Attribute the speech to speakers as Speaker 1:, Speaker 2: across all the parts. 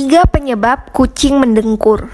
Speaker 1: 3 penyebab kucing mendengkur.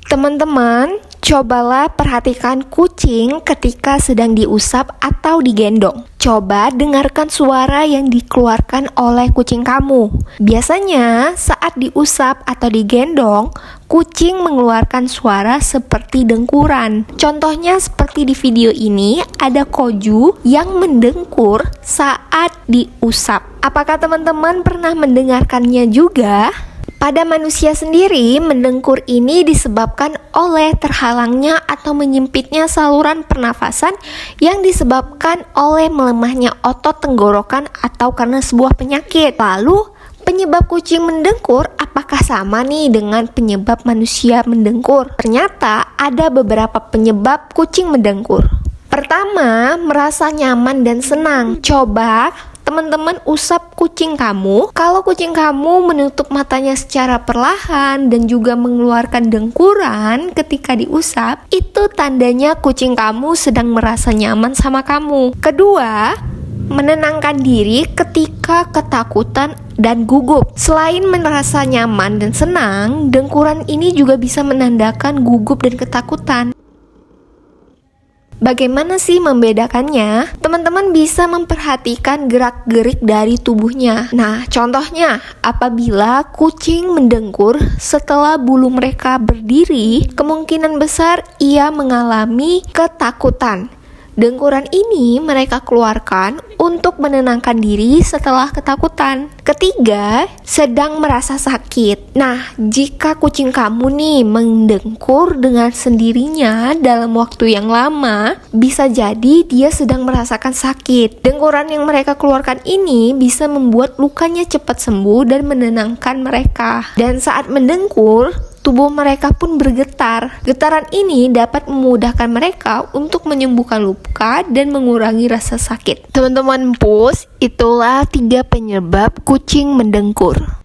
Speaker 1: Teman-teman, cobalah perhatikan kucing ketika sedang diusap atau digendong. Coba dengarkan suara yang dikeluarkan oleh kucing kamu. Biasanya saat diusap atau digendong, kucing mengeluarkan suara seperti dengkuran. Contohnya seperti di video ini, ada Koju yang mendengkur saat diusap. Apakah teman-teman pernah mendengarkannya juga? Pada manusia sendiri, mendengkur ini disebabkan oleh terhalangnya atau menyempitnya saluran pernafasan yang disebabkan oleh melemahnya otot tenggorokan atau karena sebuah penyakit. Lalu, penyebab kucing mendengkur apakah sama nih dengan penyebab manusia mendengkur? Ternyata ada beberapa penyebab kucing mendengkur. Pertama, merasa nyaman dan senang. Coba teman-teman usap kucing kamu. Kalau kucing kamu menutup matanya secara perlahan dan juga mengeluarkan dengkuran ketika diusap, itu tandanya kucing kamu sedang merasa nyaman sama kamu. Kedua, menenangkan diri ketika ketakutan dan gugup. Selain merasa nyaman dan senang, dengkuran ini juga bisa menandakan gugup dan ketakutan. Bagaimana sih membedakannya? Teman-teman bisa memperhatikan gerak-gerik dari tubuhnya. Nah, contohnya, apabila kucing mendengkur setelah bulu mereka berdiri, kemungkinan besar ia mengalami ketakutan. Dengkuran ini mereka keluarkan untuk menenangkan diri setelah ketakutan. Ketiga, sedang merasa sakit. Nah, jika kucing kamu nih mendengkur dengan sendirinya dalam waktu yang lama, bisa jadi dia sedang merasakan sakit. Dengkuran yang mereka keluarkan ini bisa membuat lukanya cepat sembuh dan menenangkan mereka. Dan saat mendengkur, tubuh mereka pun bergetar. Getaran ini dapat memudahkan mereka untuk menyembuhkan luka dan mengurangi rasa sakit. Teman-teman Pus, itulah 3 penyebab kucing mendengkur.